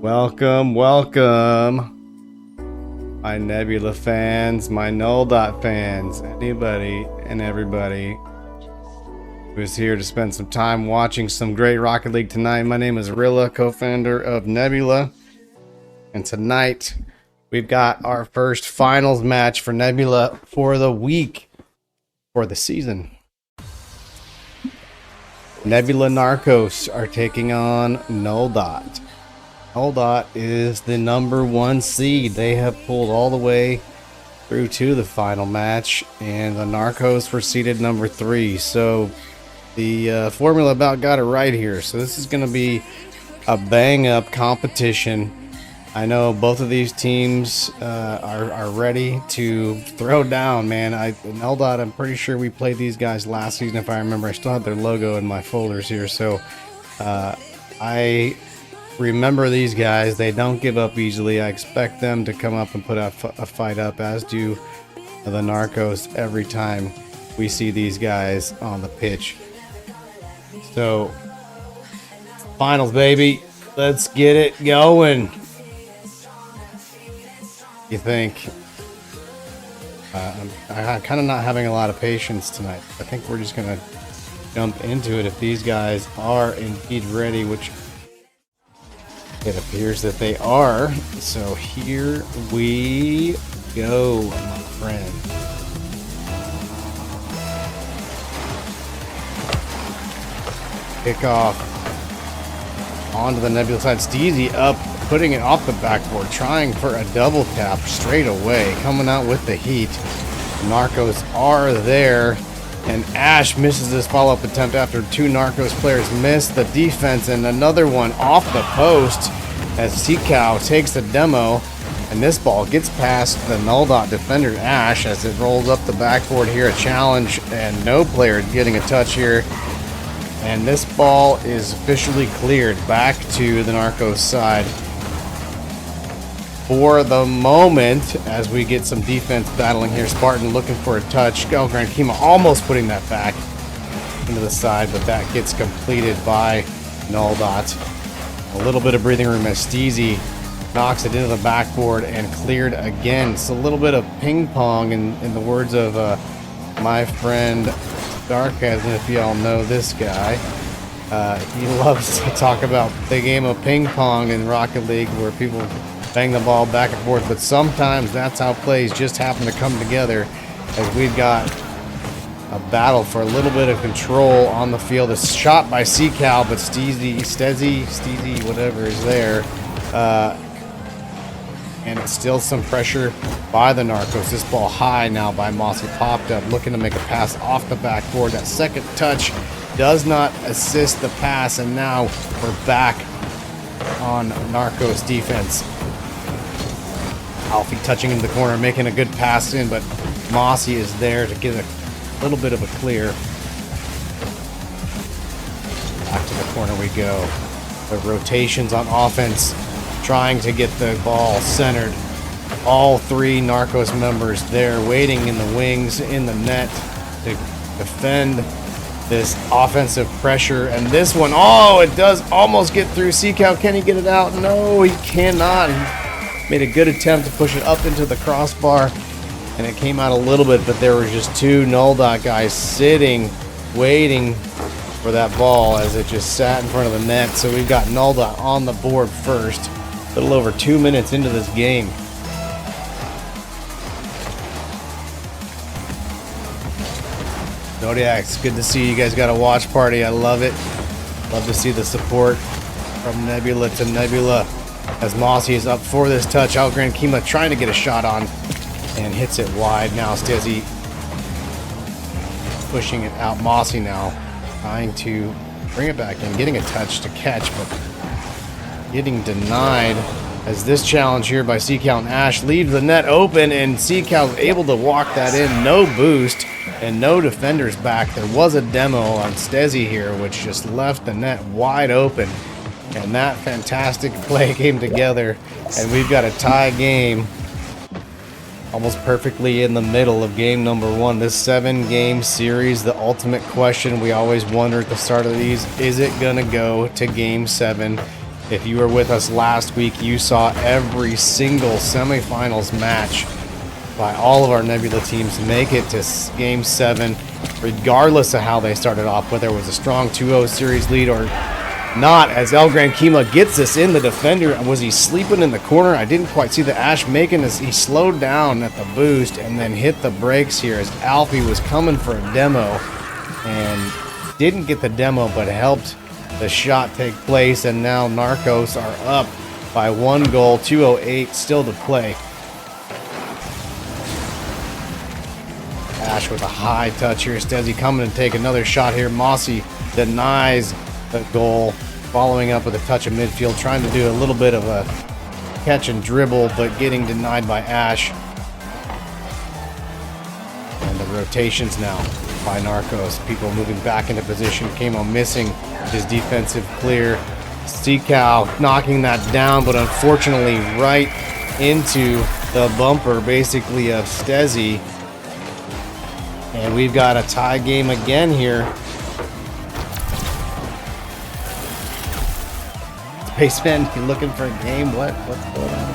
Welcome, welcome, my Nebula fans, my Nulldot fans, anybody and everybody who's here to spend some time watching some great Rocket League tonight. My name is Rilla, co-founder of Nebula, and tonight we've got our first finals match for Nebula for the week, for the season. Nebula Narcos are taking on Nulldot. Nulldot is the #1 seed. They have pulled all the way through to the final match, and the Narcos were seeded #3. So the formula about got it right here. So this is going to be a bang-up competition. I know both of these teams are ready to throw down, man. Nulldot, I'm pretty sure we played these guys last season, if I remember. I still have their logo in my folders here, so I remember these guys. They don't give up easily. I expect them to come up and put a fight up, as do the Narcos every time we see these guys on the pitch. So, finals, baby. Let's get it going. You think? I'm kind of not having a lot of patience tonight. I think we're just going to jump into it if these guys are indeed ready, which it appears that they are. So here we go, my friend. Kick off onto the Nebula side. Steezy up, putting it off the backboard, trying for a double tap straight away, coming out with the heat. Narcos are there, and Ash misses his follow-up attempt after two Narcos players miss the defense, and another one off the post as Seacow takes the demo, and this ball gets past the Nulldot defender Ash as it rolls up the backboard here. A challenge, and no player getting a touch here. And this ball is officially cleared back to the Narcos side for the moment, as we get some defense battling here. Spartan looking for a touch. Grand Kima almost putting that back into the side, but that gets completed by Nulldot. A little bit of breathing room as Steezy knocks it into the backboard and cleared again. It's a little bit of ping pong in the words of my friend Sarcasm, if y'all know this guy. He loves to talk about the game of ping pong in Rocket League, where people bang the ball back and forth, but sometimes that's how plays just happen to come together, as we've got a battle for a little bit of control on the field. It's shot by Seacow, but Steezy, whatever is there. And it's still some pressure by the Narcos. This ball high now by Mossy, popped up, looking to make a pass off the backboard. That second touch does not assist the pass, and now we're back on Narcos defense. Alfie touching into the corner, making a good pass in, but Mossy is there to get a little bit of a clear. Back to the corner we go. The rotations on offense, trying to get the ball centered. All three Narcos members there waiting in the wings, in the net, to defend this offensive pressure. And this one, oh, it does almost get through. Seacow, can he get it out? No, he cannot. He made a good attempt to push it up into the crossbar, and it came out a little bit, but there were just two Nulldot guys sitting, waiting for that ball as it just sat in front of the net. So we've got Nulldot on the board first, a little over 2 minutes into this game. Zodiacs, good to see you guys got a watch party. I love it. Love to see the support from Nebula to Nebula as Mossy is up for this touch. Grand Kima trying to get a shot on and hits it wide. Now Stezzy pushing it out. Mossy now trying to bring it back in, getting a touch to catch, but getting denied, as this challenge here by Seacow and Ash leaves the net open, and Seacow able to walk that in. No boost and no defenders back. There was a demo on Stezzy here, which just left the net wide open, and that fantastic play came together, and we've got a tie game almost perfectly in the middle of game #1. This 7-game series, the ultimate question we always wonder at the start of these, is it gonna go to game 7? If you were with us last week, you saw every single semifinals match by all of our Nebula teams make it to Game 7, regardless of how they started off, whether it was a strong 2-0 series lead or not, as El Gran Kima gets this in the defender. Was he sleeping in the corner? I didn't quite see the Ash making this. He slowed down at the boost and then hit the brakes here as Alfie was coming for a demo and didn't get the demo, but helped the shot take place. And now Narcos are up by 1 goal, 2:08 still to play. Ash with a high touch here. Stezzy coming to take another shot here. Mossy denies the goal, following up with a touch of midfield, trying to do a little bit of a catch and dribble, but getting denied by Ash. And the rotations now by Narcos. People moving back into position. Kamo missing his defensive clear. Seacow knocking that down, but unfortunately right into the bumper, basically, of Stezzy. And we've got a tie game again here. Spaceman, you looking for a game? What's going on?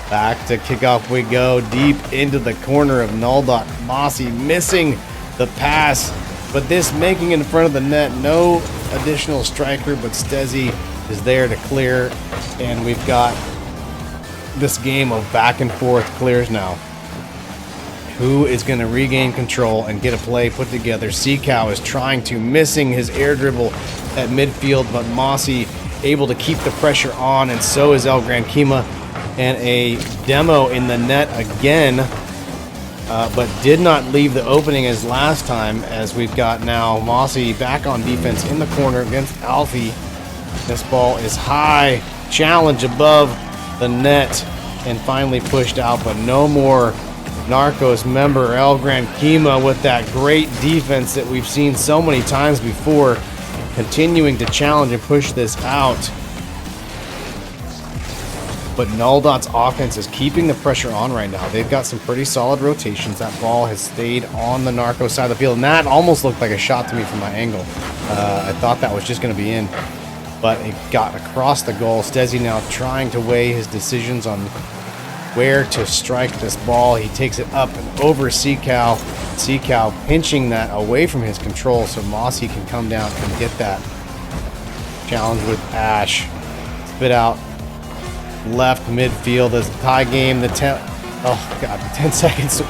Back to kickoff we go, deep into the corner of Nulldot. Mossy missing the pass, but this making in front of the net. No additional striker, but Stezzy is there to clear. And we've got this game of back and forth clears now. Who is going to regain control and get a play put together? Seacow is trying to, missing his air dribble at midfield, but Mossy able to keep the pressure on, and so is El Gran Kima. And a demo in the net again, but did not leave the opening as last time, as we've got now Mossy back on defense in the corner against Alfie. This ball is high, challenge above the net, and finally pushed out, but no more Narcos member El Gran Kima with that great defense that we've seen so many times before, continuing to challenge and push this out. But Nulldot's offense is keeping the pressure on right now. They've got some pretty solid rotations. That ball has stayed on the Narcos side of the field, and that almost looked like a shot to me from my angle. I thought that was just going to be in, but it got across the goal. Stezzy now trying to weigh his decisions on where to strike this ball. He takes it up and over Seacow. Seacow pinching that away from his control so Mossy can come down and get that. Challenge with Ash. Spit out left midfield as a tie game. The 10 seconds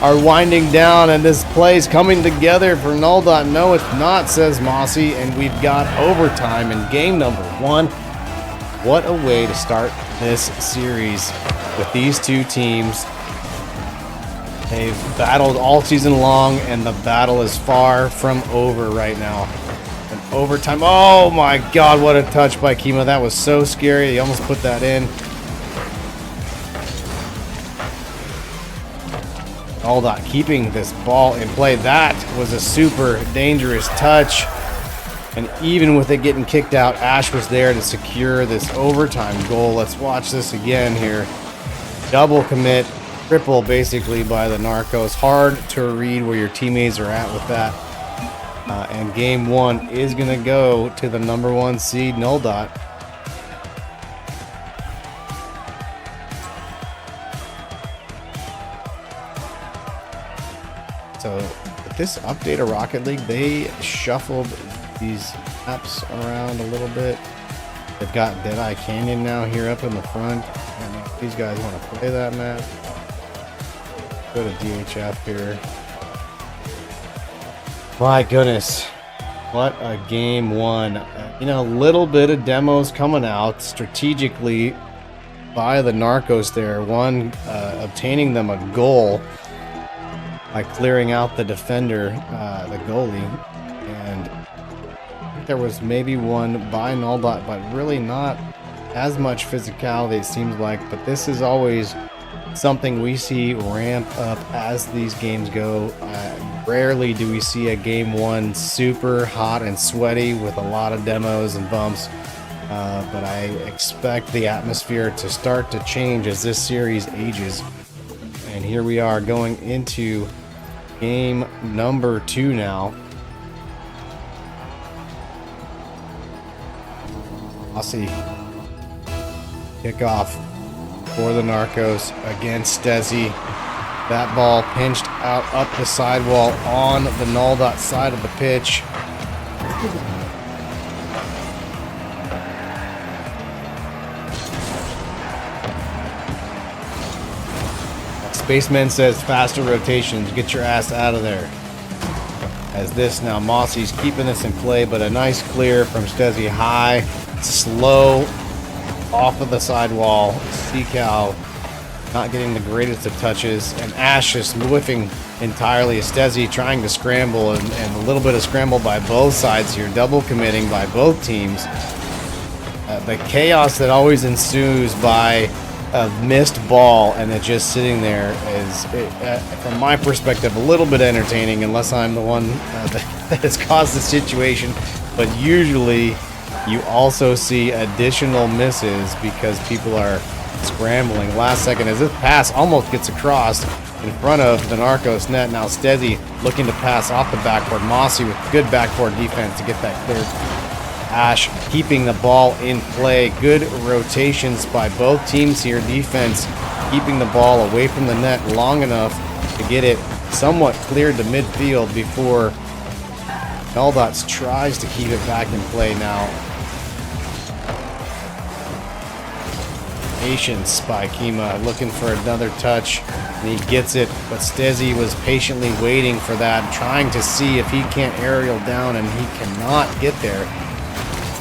are winding down, and this play is coming together for Nulldot. No, it's not, says Mossy, and we've got overtime in game number 1. What a way to start this series with these two teams. They've battled all season long, and the battle is far from over right now. And overtime. Oh my God, what a touch by Kima. That was so scary. He almost put that in. Nulldot keeping this ball in play. That was a super dangerous touch. And even with it getting kicked out, Ash was there to secure this overtime goal. Let's watch this again here. Double commit, triple basically by the Narcos. Hard to read where your teammates are at with that. And game 1 is going to go to the number 1 seed, Nulldot. So with this update of Rocket League, they shuffled these maps around a little bit. They've got Deadeye Canyon now here up in the front. I don't know if these guys want to play that map. Go to DHF here. My goodness, what a game 1. You know, a little bit of demos coming out strategically by the Narcos there. One, obtaining them a goal by clearing out the defender, the goalie. And there was maybe one by Nulldot, but really not as much physicality, it seems like. But this is always something we see ramp up as these games go. Rarely do we see a game 1 super hot and sweaty with a lot of demos and bumps. But I expect the atmosphere to start to change as this series ages. And here we are going into game number 2 now. Aussie. Kickoff for the Narcos against Stezzy. That ball pinched out up the sidewall on the Nulldot side of the pitch. Spaceman says faster rotations, get your ass out of there. As this now, Mossy's keeping this in play, but a nice clear from Stezzy high, slow, off of the sidewall. Seacow not getting the greatest of touches, and Ash just whiffing entirely. Stezzy trying to scramble, and a little bit of scramble by both sides here, double committing by both teams. The chaos that always ensues by a missed ball and it just sitting there is, from my perspective, a little bit entertaining, unless I'm the one that has caused the situation. But usually you also see additional misses because people are scrambling last second as this pass almost gets across in front of the Narcos net. Now Stezzy looking to pass off the backboard. Mossy with good backboard defense to get that cleared. Ash keeping the ball in play. Good rotations by both teams here. Defense keeping the ball away from the net long enough to get it somewhat cleared to midfield before Nulldot tries to keep it back in play now. Patience by Kima, looking for another touch, and he gets it, but Stezzy was patiently waiting for that, trying to see if he can't aerial down, and he cannot get there.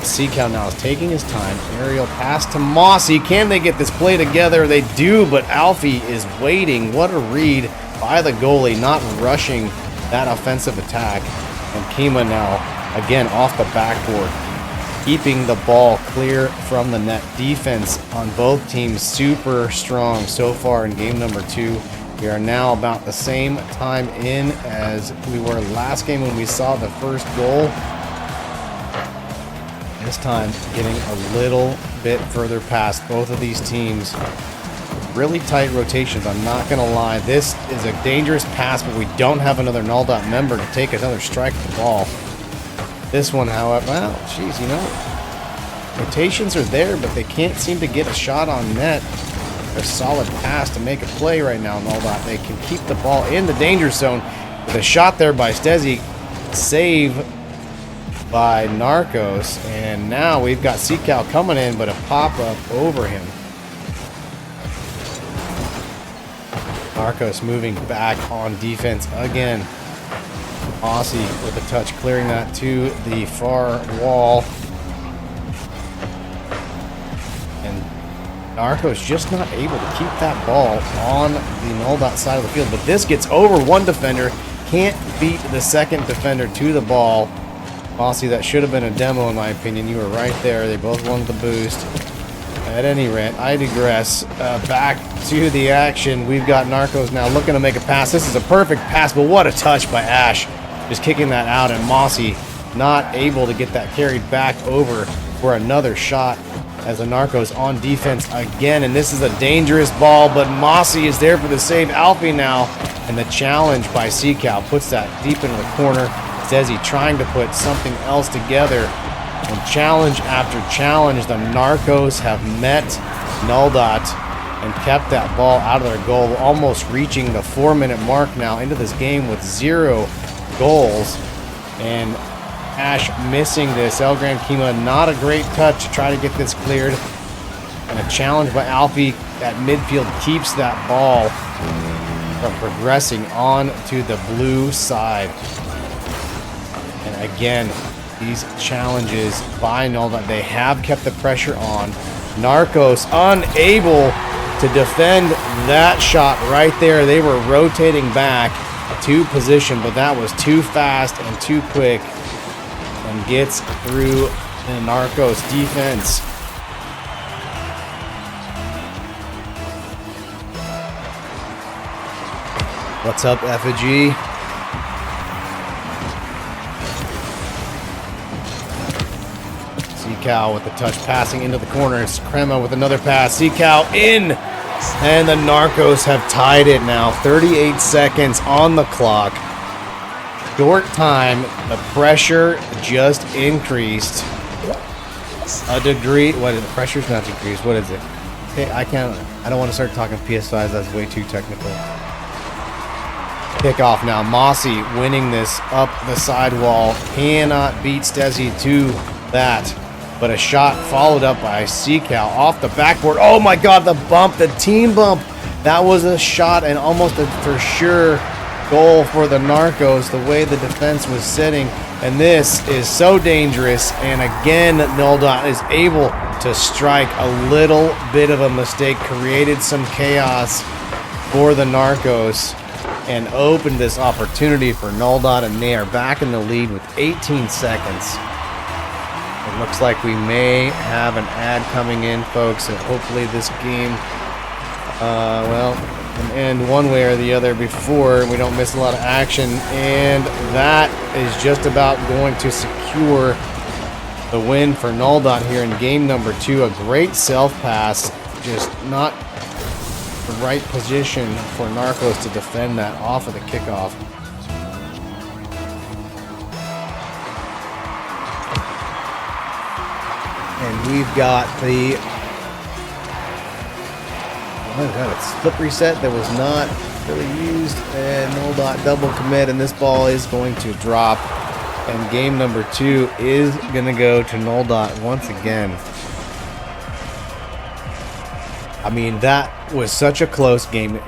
Seacow now is taking his time. Aerial pass to Mossy. Can they get this play together? They do, but Alfie is waiting. What a read by the goalie, not rushing that offensive attack. And Kima now, again, off the backboard, keeping the ball clear from the net. Defense on both teams super strong so far in game number 2. We are now about the same time in as we were last game when we saw the first goal. This time getting a little bit further past both of these teams. Really tight rotations, I'm not going to lie. This is a dangerous pass, but we don't have another Nulldot member to take another strike at the ball. This one, however, well, geez, you know, rotations are there, but they can't seem to get a shot on net. A solid pass to make a play right now, Nulldot. They can keep the ball in the danger zone with a shot there by Stezzy. Save by Narcos, and now we've got Seacow coming in, but a pop-up over him. Narcos moving back on defense again. Aussie with a touch, clearing that to the far wall. And Narcos just not able to keep that ball on the Nulldot side of the field, but this gets over one defender, can't beat the second defender to the ball. Mossy, that should have been a demo in my opinion. You were right there. They both wanted the boost. At any rate, I digress. Back to the action. We've got Narcos now looking to make a pass. This is a perfect pass, but what a touch by Ash. Just kicking that out, and Mossy not able to get that carried back over for another shot as the Narcos on defense again. And this is a dangerous ball, but Mossy is there for the save. Alfie now, and the challenge by Seacow puts that deep into the corner. Stezzy trying to put something else together, and challenge after challenge, the Narcos have met Nulldot and kept that ball out of their goal, almost reaching the 4-minute mark now into this game with 0 goals. And Ash missing this. El Gran Kima, not a great touch to try to get this cleared, and a challenge by Alfie at midfield keeps that ball from progressing on to the blue side. And again, these challenges by Nulldot, they have kept the pressure on. Narcos unable to defend that shot right there. They were rotating back to position, but that was too fast and too quick, and gets through the Narcos defense. What's up, Effigy? Seacow with the touch, passing into the corner. It's Crema with another pass. Seacow in, and the Narcos have tied it now. 38 seconds on the clock. Short time. The pressure just increased. a degree. What is it? Pressure's not degrees. What is it? Okay, I don't want to start talking PSIs. That's way too technical. Kickoff now. Mossy winning this up the sidewall. Cannot beat Stezzy to that. But a shot followed up by Seacal off the backboard. Oh my God, the bump, the team bump. That was a shot and almost a for sure goal for the Narcos, the way the defense was sitting. And this is so dangerous. And again, Nulldot is able to strike. A little bit of a mistake created some chaos for the Narcos and opened this opportunity for Nulldot, and they are back in the lead with 18 seconds. It looks like we may have an ad coming in, folks, and hopefully this game, well, can end one way or the other before we don't miss a lot of action. And that is just about going to secure the win for Nulldot here in game number 2. A great self-pass, just not the right position for Narcos to defend that off of the kickoff. And we've got the, what is that, a slip reset that was not really used, and Nulldot double commit, and this ball is going to drop, and game number 2 is going to go to Nulldot once again. I mean, that was such a close game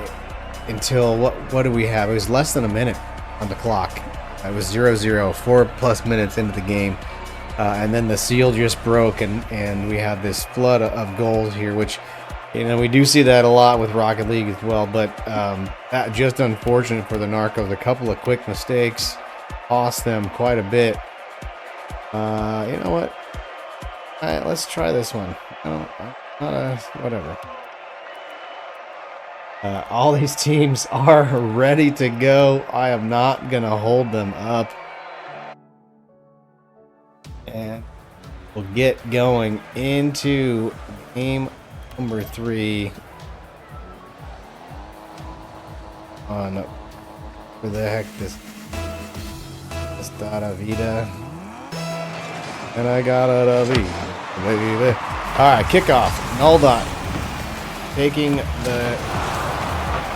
until, what do we have? It was less than a minute on the clock. It was 0-0, 4+ minutes into the game. And then the seal just broke, and we have this flood of goals here, which, you know, we do see that a lot with Rocket League as well. But that just unfortunate for the Narcos. A couple of quick mistakes cost them quite a bit. You know what? All right, let's try this one. Whatever. All these teams are ready to go. I am not going to hold them up. And we'll get going into game number 3 on, where the heck this Dada Vida, and I got a da vida, baby. All right, kickoff. Nulldot taking the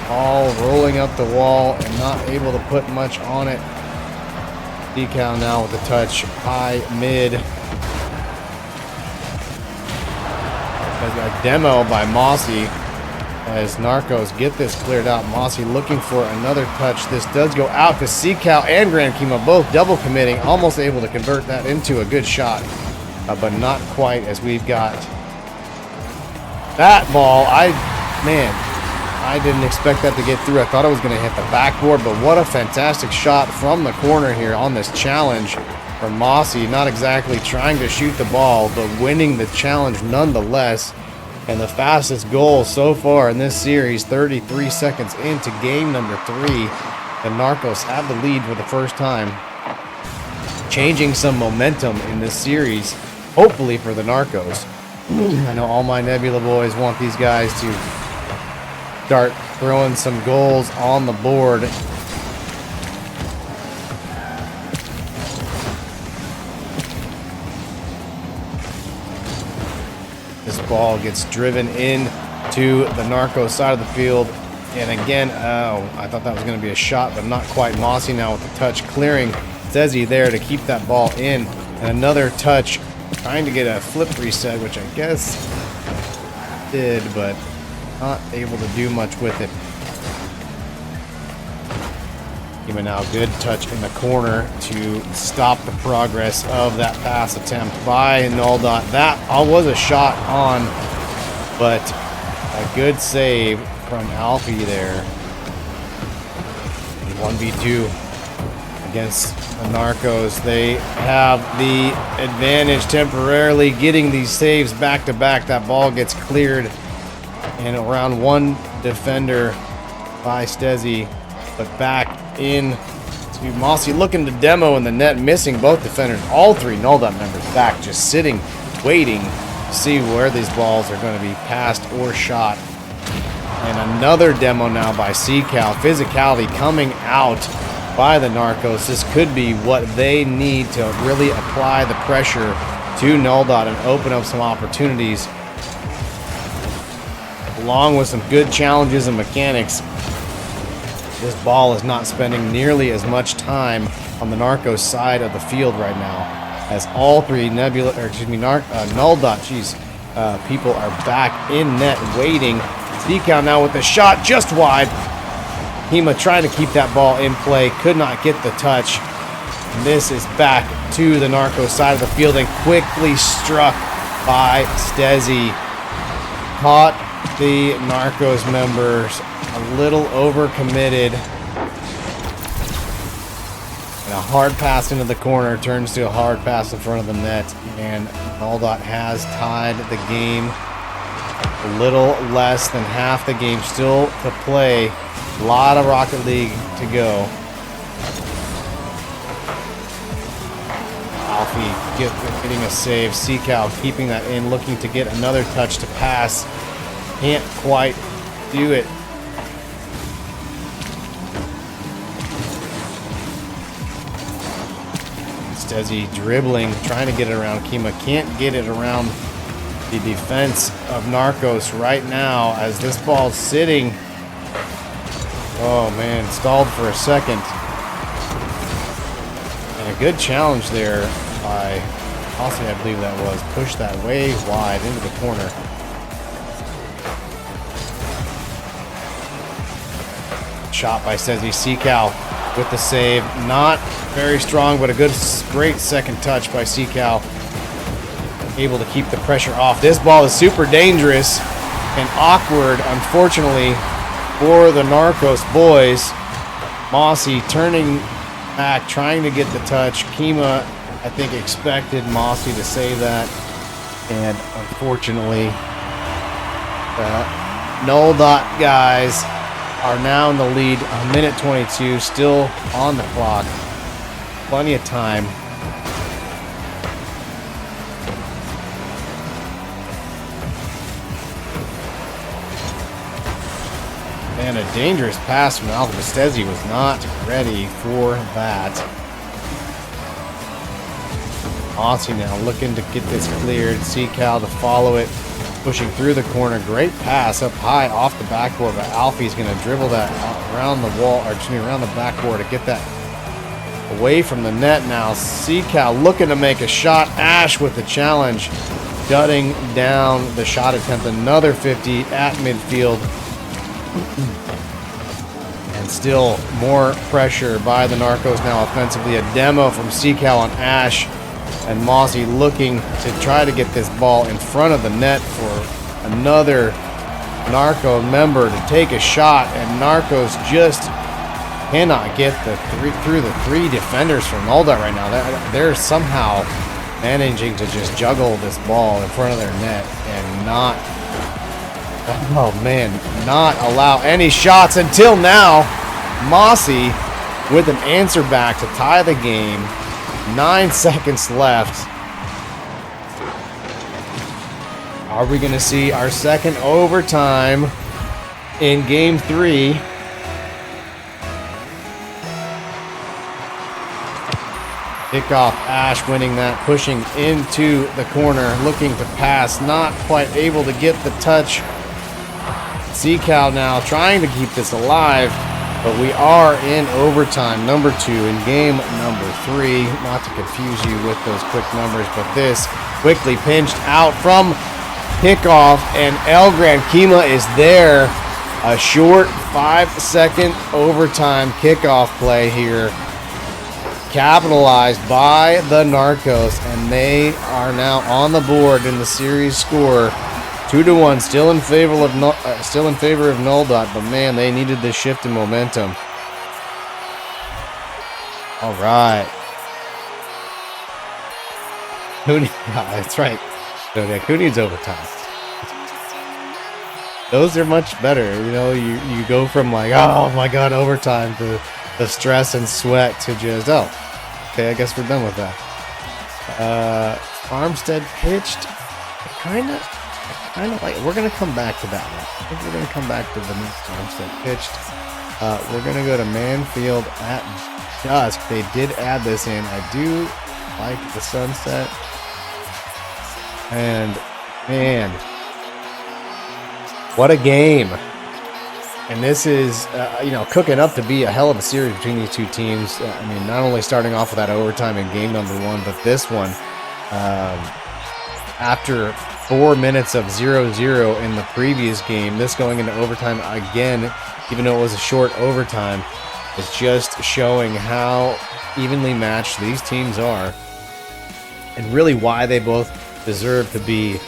ball, rolling up the wall, and not able to put much on it. Decal now with the touch, high, mid. A demo by Mossy as Narcos get this cleared out. Mossy looking for another touch. This does go out to Seacal and Grand Kima, both double committing, almost able to convert that into a good shot, but not quite, as we've got that ball. I didn't expect that to get through. I thought it was going to hit the backboard, but what a fantastic shot from the corner here on this challenge from Mossy. Not exactly trying to shoot the ball, but winning the challenge nonetheless. And the fastest goal so far in this series, 33 seconds into game number 3. The Narcos have the lead for the first time, changing some momentum in this series, hopefully for the Narcos. I know all my Nebula boys want these guys to start throwing some goals on the board. This ball gets driven in to the Narcos side of the field. And again, oh, I thought that was going to be a shot, but not quite. Mossy now with the touch, clearing Stezzy there to keep that ball in. And another touch, trying to get a flip reset, which I guess did, but not able to do much with it. Even now, good touch in the corner to stop the progress of that pass attempt by Nulldot. That was a shot on, but a good save from Alfie there. 1v2 against the Narcos. They have the advantage temporarily, getting these saves back to back. That ball gets cleared and around one defender by Stezzy, but back in to Mossy, looking to demo in the net, missing both defenders. All 3 Nulldot members back, just sitting, waiting to see where these balls are going to be passed or shot. And another demo now by Seacal. Physicality coming out by the Narcos. This could be what they need to really apply the pressure to Nulldot and open up some opportunities, along with some good challenges and mechanics. This ball is not spending nearly as much time on the Narcos side of the field right now, as all three Nebula, or excuse me, Nulldot, people are back in net waiting. Zcow now with the shot just wide. Hema trying to keep that ball in play, could not get the touch. And this is back to the Narcos side of the field and quickly struck by Stezzy. Caught the Narcos members a little overcommitted. And a hard pass into the corner turns to a hard pass in front of the net. And Nulldot has tied the game. A little less than half the game still to play. A lot of Rocket League to go. Alfie getting a save. Zcow keeping that in, looking to get another touch to pass. Can't quite do it. Stezzy dribbling, trying to get it around Kima. Can't get it around the defense of Narcos right now as this ball's sitting. Oh man, stalled for a second. And a good challenge there by Aussie, I believe that was. Pushed that way wide into the corner. Shot by Stezzy. Zcow with the save. Not very strong, but a great second touch by Zcow. Able to keep the pressure off. This ball is super dangerous and awkward, unfortunately, for the Narcos boys. Mossy turning back, trying to get the touch. Kima, I think, expected Mossy to save that. And unfortunately, the Nulldot guys are now in the lead. A minute 22 still on the clock. Plenty of time. And a dangerous pass from Alpha. Stezzy was not ready for that. Aussie now looking to get this cleared. Zcow to follow it. Pushing through the corner. Great pass up high off the backboard. But Alfie's going to dribble that around the wall, or excuse me, around the backboard to get that away from the net now. Zcow looking to make a shot. Ash with the challenge. Gutting down the shot attempt. Another 50 at midfield. And still more pressure by the Narcos now offensively. A demo from Zcow on Ash. And Mossy looking to try to get this ball in front of the net for another Narco member to take a shot. And Narcos just cannot get through the three defenders from Nulldot right now. They're somehow managing to just juggle this ball in front of their net and not, oh man, not allow any shots until now. Mossy with an answer back to tie the game. 9 seconds left. Are we going to see our second overtime in game 3? Kickoff, Ash winning that, pushing into the corner, looking to pass, not quite able to get the touch. Zcow now trying to keep this alive. But we are in overtime number 2 in game number 3. Not to confuse you with those quick numbers, but this quickly pinched out from kickoff, and El Gran Kima is there. A short 5-second overtime kickoff play here. Capitalized by the Narcos, and they are now on the board in the series score. 2-1, still in favor of Nulldot, but man, they needed this shift in momentum. All right. That's right. Who needs overtime? Those are much better. You know, you go from like, oh my god, overtime, to the stress and sweat to just, oh, okay, I guess we're done with that. Armstead pitched, kind of like, we're going to come back to that one. I think we're going to come back to the next Armstead pitched. We're going to go to Manfield at dusk. They did add this in. I do like the sunset. And man, what a game. And this is, you know, cooking up to be a hell of a series between these two teams. I mean, not only starting off with that overtime in game number 1, but this one, after 4 minutes of 0-0 in the previous game, this going into overtime again, even though it was a short overtime, is just showing how evenly matched these teams are and really why they both deserve to be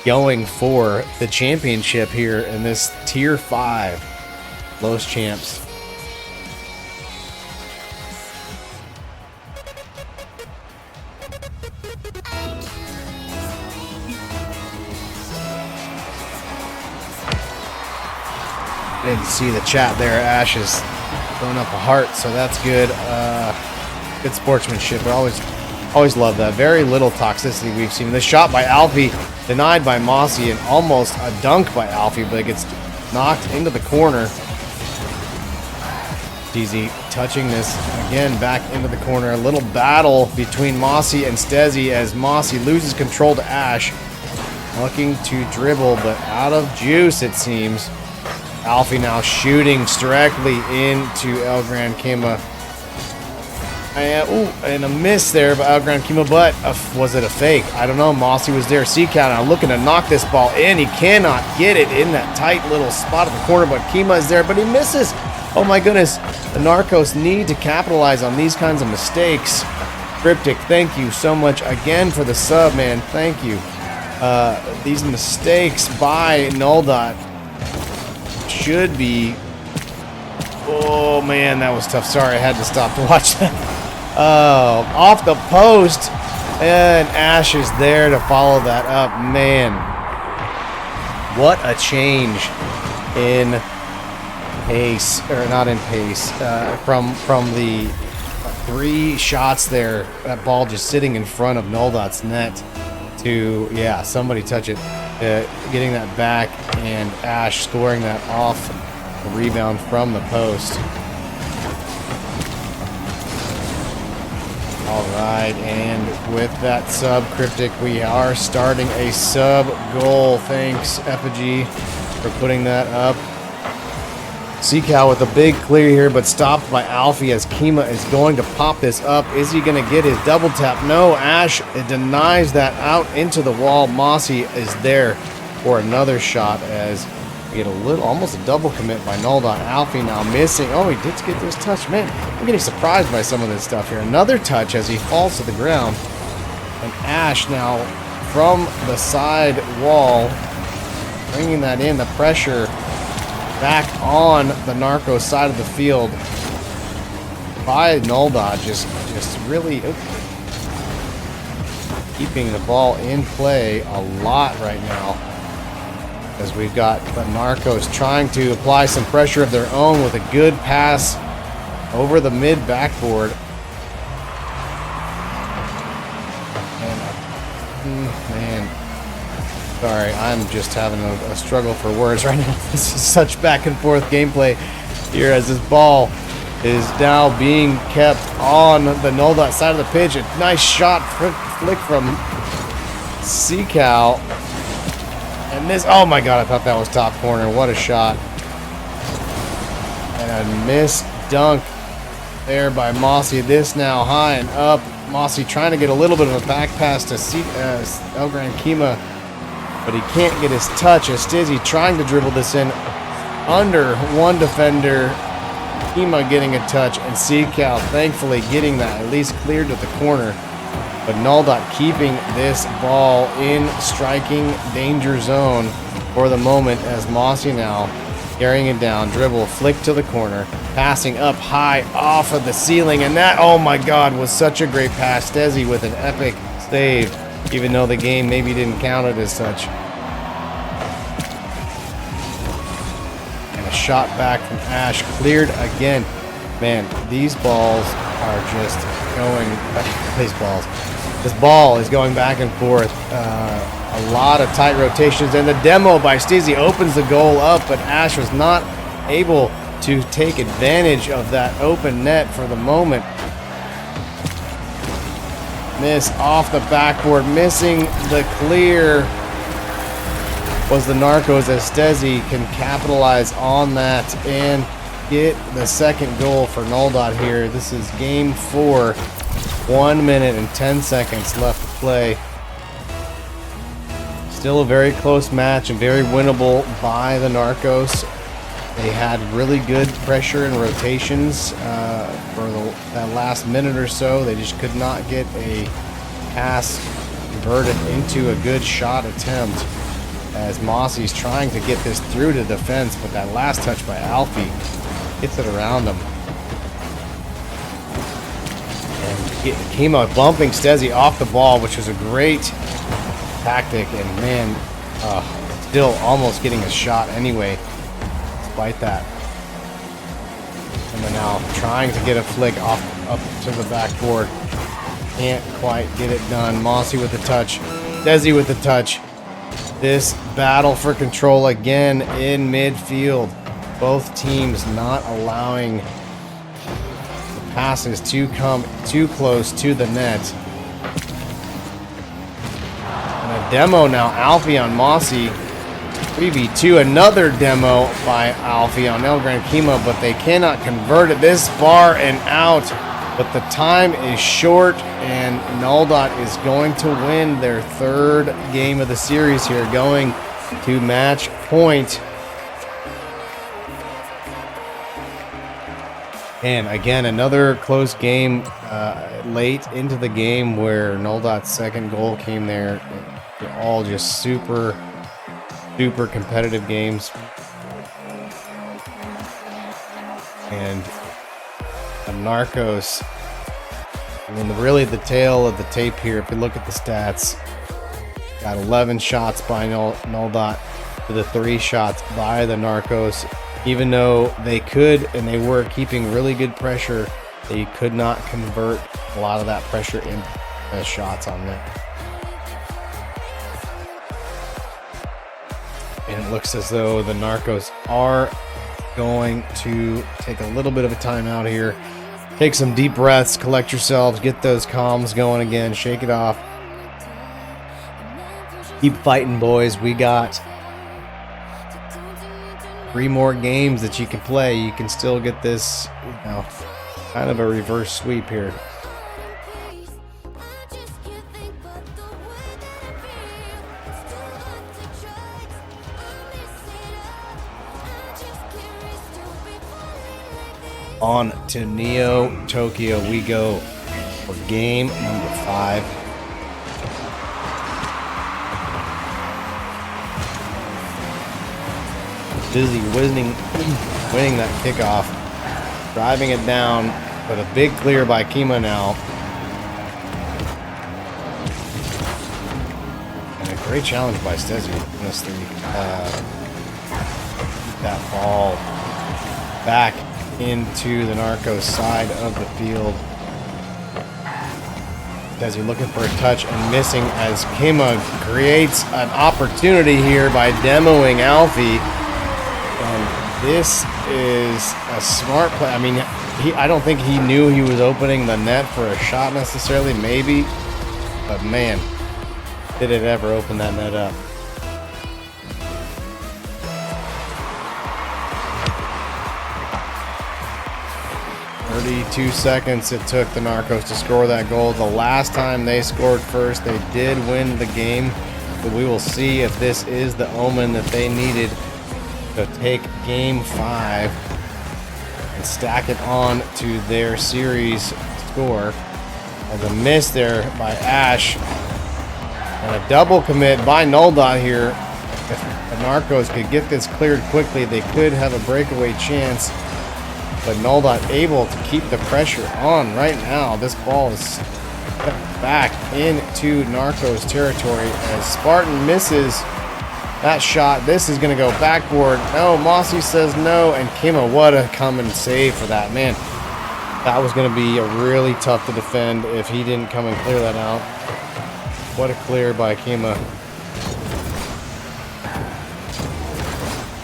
going for the championship here in this Tier 5 Los Champs. Didn't see the chat there. Ash is throwing up a heart, so that's good. Good sportsmanship. I always love that. Very little toxicity we've seen. The shot by Alfie denied by Mossy, and almost a dunk by Alfie, but it gets knocked into the corner. DZ touching this again back into the corner. A little battle between Mossy and Stezzy as Mossy loses control to Ash. Looking to dribble, but out of juice it seems. Alfie now shooting directly into El Gran Kima. And a miss there by El Gran Kima, but was it a fake? I don't know. Mossy was there. Seacow now looking to knock this ball in. He cannot get it in that tight little spot at the corner, but Kima is there, but he misses. Oh my goodness. The Narcos need to capitalize on these kinds of mistakes. Cryptic, thank you so much again for the sub, man. Thank you. These mistakes by Nulldot should be... Oh man, that was tough. Sorry, I had to stop to watch that. Oh, off the post, and Ash is there to follow that up. Man, what a change in pace, or not in pace, from the 3 shots there, that ball just sitting in front of Nulldot's net, to, yeah, somebody touch it, getting that back, and Ash scoring that off the rebound from the post. All right, and with that sub, Cryptic, we are starting a sub goal. Thanks, Effigy, for putting that up. Seacow with a big clear here, but stopped by Alfie as Kima is going to pop this up. Is he going to get his double tap? No, Ash denies that out into the wall. Mossy is there for another shot as we get a little, almost a double commit by Nulldot. Alfie now missing. Oh, he did get this touch. Man, I'm getting surprised by some of this stuff here. Another touch as he falls to the ground. And Ash now from the side wall, bringing that in, the pressure back on the Narcos side of the field by Nulldot, just really keeping the ball in play a lot right now, as we've got the Narcos trying to apply some pressure of their own with a good pass over the mid backboard. And man, sorry, I'm just having a struggle for words right now. This is such back and forth gameplay here as this ball is now being kept on the Nulldot side of the pitch. A nice shot flick from Seacow. And this, oh my god, I thought that was top corner. What a shot. And a missed dunk there by Mossy. This now high and up. Mossy trying to get a little bit of a back pass to El Gran Kima, but he can't get his touch as Stizzy trying to dribble this in under one defender. Kima getting a touch, and Seacow thankfully getting that at least cleared to the corner. But Nulldot keeping this ball in striking danger zone for the moment as Mossy now carrying it down, dribble, flick to the corner, passing up high off of the ceiling, and that, oh my god, was such a great pass. Stezzy with an epic save, even though the game maybe didn't count it as such. And a shot back from Ash, cleared again. Man, these balls are just going, this ball is going back and forth. A lot of tight rotations, and the demo by Stizzy opens the goal up, but Ash was not able to take advantage of that open net for the moment. Miss off the backboard, missing the clear was the Narcos, as Stezzy can capitalize on that and get the second goal for Nulldot here. This is game 4, 1 minute and 10 seconds left to play. Still a very close match and very winnable by the Narcos. They had really good pressure and rotations for that last minute or so. They just could not get a pass converted into a good shot attempt, as Mossy's trying to get this through to defense, but that last touch by Alfie hits it around him. And Kima bumping Stezzy off the ball, which was a great tactic, and man, still almost getting a shot anyway, despite that. And then now trying to get a flick off up to the backboard. Can't quite get it done. Mossy with the touch. Stezzy with the touch. This battle for control again in midfield. Both teams not allowing the passes to come too close to the net. And a demo now, Alfie on Mossy. 3v2, another demo by Alfie on El Gran Kima, but they cannot convert it this far and out. But the time is short, and Nulldot is going to win their 3rd game of the series here, going to match point. And again, another close game late into the game where Nulldot's second goal came there. They're all just super competitive games. And the Narcos, I mean, really the tail of the tape here, if you look at the stats, got 11 shots by Nulldot to the 3 shots by the Narcos. Even though they could and they were keeping really good pressure, they could not convert a lot of that pressure into shots on net. And it looks as though the Narcos are going to take a little bit of a timeout here. Take some deep breaths, collect yourselves, get those comms going again, shake it off. Keep fighting, boys. We got 3 more games that you can play. You can still get this, kind of a reverse sweep here. On to Neo Tokyo we go for game number 5. Dizzy winning that kickoff, driving it down, but a big clear by Kima now. And a great challenge by Stezzy. Honestly, keep that ball back into the Narcos side of the field. Stezzy looking for a touch and missing, as Kima creates an opportunity here by demoing Alfie. And this is a smart play. I mean, I don't think he knew he was opening the net for a shot necessarily, maybe. But man, did it ever open that net up. 32 seconds it took the Narcos to score that goal. The last time they scored first, they did win the game. But we will see if this is the omen that they needed to take game 5 and stack it on to their series score. As a miss there by Ash, and a double commit by Nulldot here. If the Narcos could get this cleared quickly, they could have a breakaway chance. But Nulldot able to keep the pressure on right now. This ball is back into Narcos territory as Spartan misses that shot. This is going to go backboard. No, Mossy says no, and Kima, what a come and save for that. Man, that was going to be really tough to defend if he didn't come and clear that out. What a clear by Kima.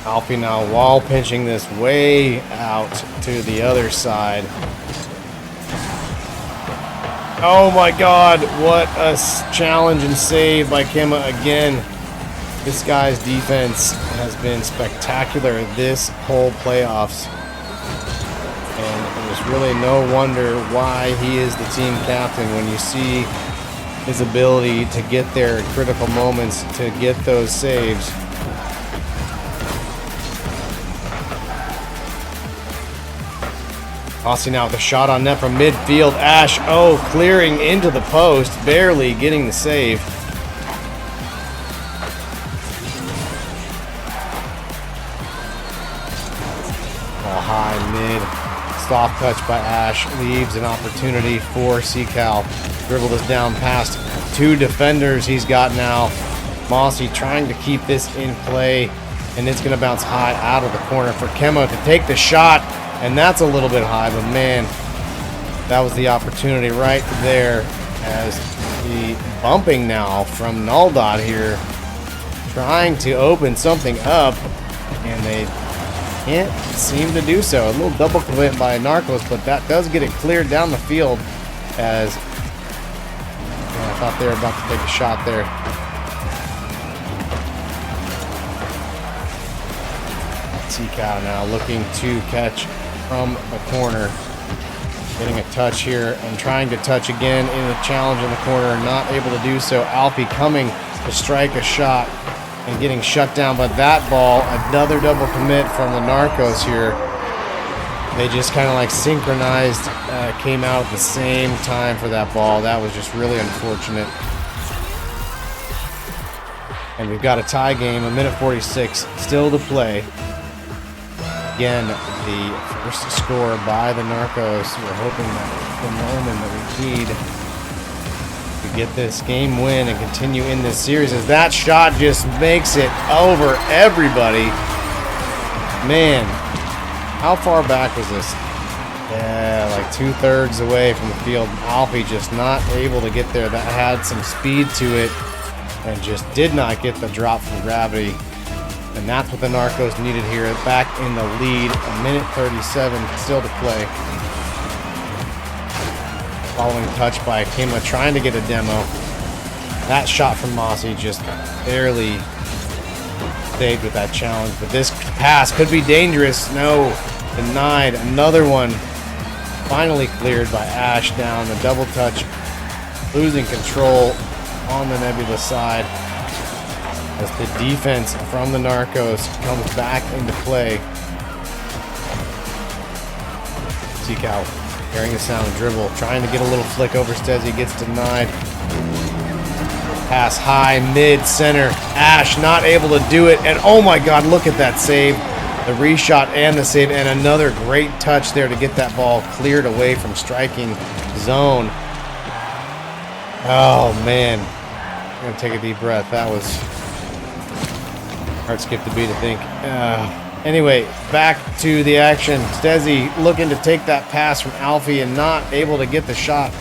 Alfie now wall pinching this way out to the other side. Oh my god, what a challenge and save by Kema again. This guy's defense has been spectacular this whole playoffs. And there's really no wonder why he is the team captain when you see his ability to get there at critical moments to get those saves. Tossing out the shot on net from midfield. Ash, clearing into the post, barely getting the save. Ball high mid. Soft touch by Ash leaves an opportunity for Seacal. Dribble this down past 2 defenders he's got now. Mossy trying to keep this in play, and it's going to bounce high out of the corner for Kemo to take the shot. And that's a little bit high, but man, that was the opportunity right there as the bumping now from Nulldot here, trying to open something up, and they can't seem to do so. A little double commit by Narcos, but that does get it cleared down the field as I thought they were about to take a shot there. Seacal now looking to catch from the corner, getting a touch here and trying to touch again in the challenge in the corner, not able to do so. Alfie coming to strike a shot and getting shut down by that ball. Another double commit from the Narcos here. They just kind of like synchronized, came out at the same time for that ball. That was just really unfortunate. And we've got a tie game, 1:46 still to play. Again, the first score by the Narcos. We're hoping that the moment that we need to get this game win and continue in this series, as that shot just makes it over everybody. Man, how far back was this? Yeah, like 2/3 away from the field. Alfie just not able to get there. That had some speed to it and just did not get the drop from gravity. And that's what the Narcos needed here, back in the lead. 1:37 still to play. Following touch by Kima, trying to get a demo. That shot from Mossy just barely saved with that challenge. But this pass could be dangerous. No, denied. Another one finally cleared by Ash down. The double touch, losing control on the Nebula side, as the defense from the Narcos comes back into play. Seacal carrying the sound dribble, trying to get a little flick over Stezzy, gets denied. Pass high, mid, center. Ash not able to do it, and oh my god, look at that save. The reshot and the save, and another great touch there to get that ball cleared away from striking zone. Oh man, I'm gonna take a deep breath. That was heart skipped a beat, I think. Anyway, back to the action. Stezzy looking to take that pass from Alfie and not able to get the shot.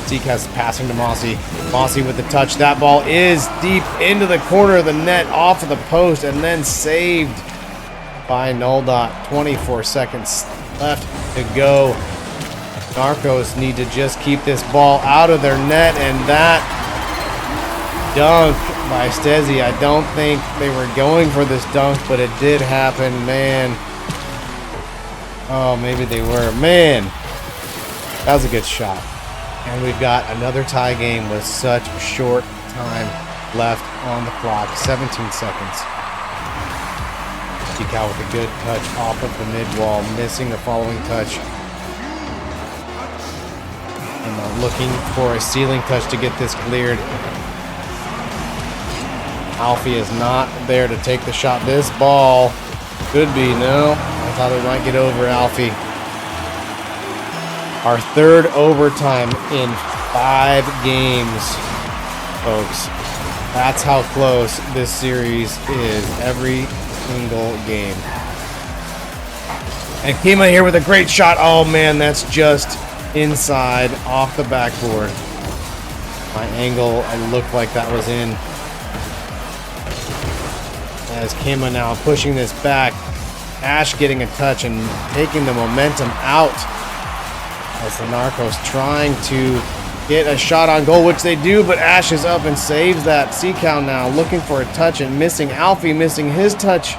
Seacal passing to Mossy. Mossy with the touch. That ball is deep into the corner of the net, off of the post, and then saved by Nulldot. 24 seconds left to go. Narcos need to just keep this ball out of their net, and that dunk by Stezzy. I don't think they were going for this dunk, but it did happen, man. Oh, maybe they were. Man, that was a good shot. And we've got another tie game with such a short time left on the clock. 17 seconds. Seacal with a good touch off of the mid-wall, missing the following touch. And looking for a ceiling touch to get this cleared. Alfie is not there to take the shot. This ball could be, no. I thought it might get over Alfie. Our third overtime in 5 games, folks. That's how close this series is, every single game. And Kima here with a great shot. Oh man, that's just inside, off the backboard. My angle, it looked like that was in. As Kima now pushing this back. Ash getting a touch and taking the momentum out. As the Narcos trying to get a shot on goal, which they do, but Ash is up and saves that. Seacow now looking for a touch and missing. Alfie missing his touch.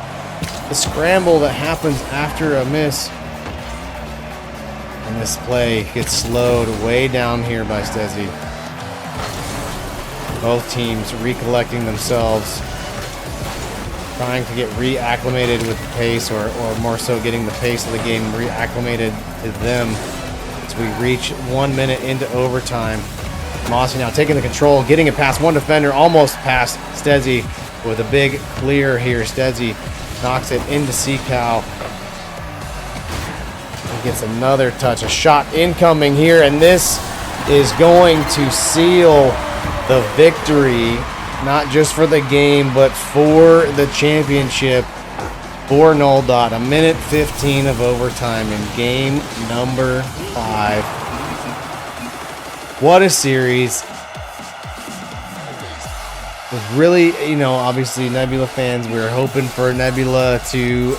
The scramble that happens after a miss. And this play gets slowed way down here by Stezzy. Both teams recollecting themselves, trying to get reacclimated with the pace, or more so getting the pace of the game reacclimated to them. As we reach 1 minute into overtime. Mossy now taking the control, getting it past one defender, almost past Stezzy with a big clear here. Stezzy knocks it into Seacow. He gets another touch, a shot incoming here, and this is going to seal the victory, not just for the game, but for the championship for Nulldot. A minute 15 of overtime in game number 5. What a series. It was really, you know, obviously Nebula fans, we were hoping for Nebula to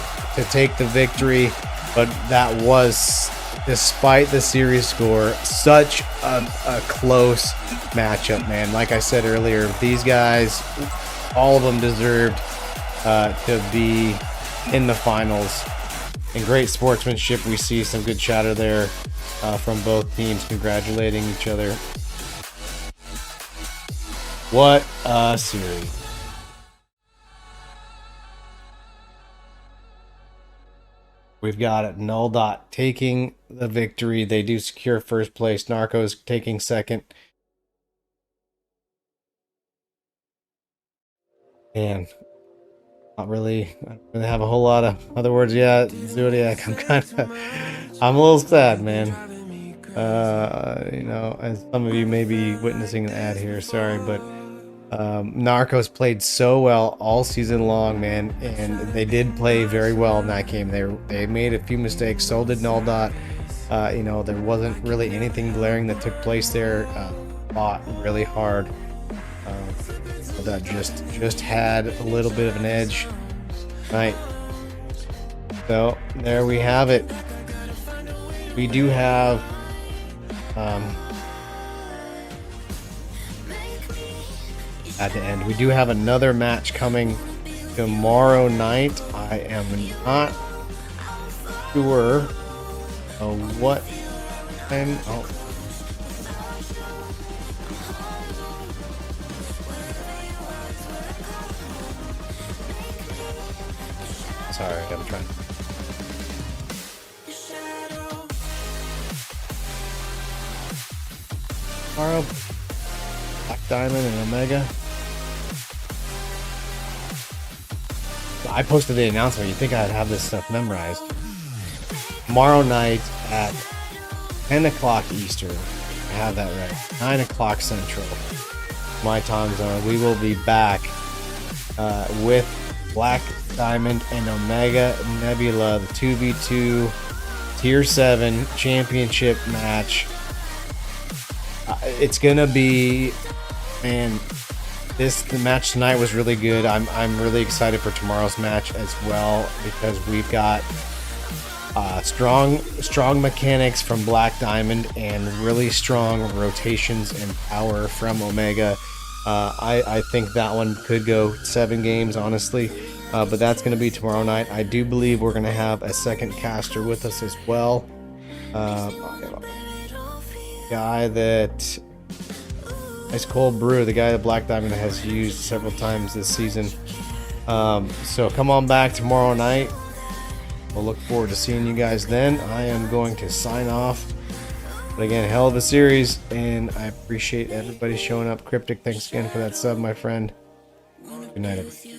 take the victory, but that was, despite the series score, such a close matchup, man. Like I said earlier, these guys, all of them deserved to be in the finals. And great sportsmanship. We see some good chatter there from both teams congratulating each other. What a series. We've got it. Nulldot taking the victory. They do secure first place. Narcos taking second. And I don't really have a whole lot of other words yet. Zodiac, I'm a little sad, man. You know, as some of you may be witnessing an ad here, sorry, but Narcos played so well all season long, man, and they did play very well in that game. They made a few mistakes, so did Nulldot. You know, there wasn't really anything glaring that took place there. Fought really hard. That just had a little bit of an edge. Right. So there we have it. We do have at the end. We do have another match coming tomorrow night. I am not sure what time. Oh. Sorry, I'm trying. Tomorrow, Black Diamond and Omega. I posted the announcement. You think I'd have this stuff memorized? Tomorrow night at 10 o'clock Eastern. I have that right. 9 o'clock Central. My time zone. We will be back with Black Diamond and Omega Nebula, the 2v2 Tier 7 championship match. It's gonna be, man, the match tonight was really good. I'm really excited for tomorrow's match as well, because we've got strong mechanics from Black Diamond and really strong rotations and power from Omega. I think that one could go 7 games, honestly. But that's going to be tomorrow night. I do believe we're going to have a second caster with us as well. Guy that Ice Cold Brew, the guy that Black Diamond has used several times this season. So come on back tomorrow night. We'll look forward to seeing you guys then. I am going to sign off. But again, hell of a series, and I appreciate everybody showing up. Cryptic, thanks again for that sub, my friend. Good night, everybody.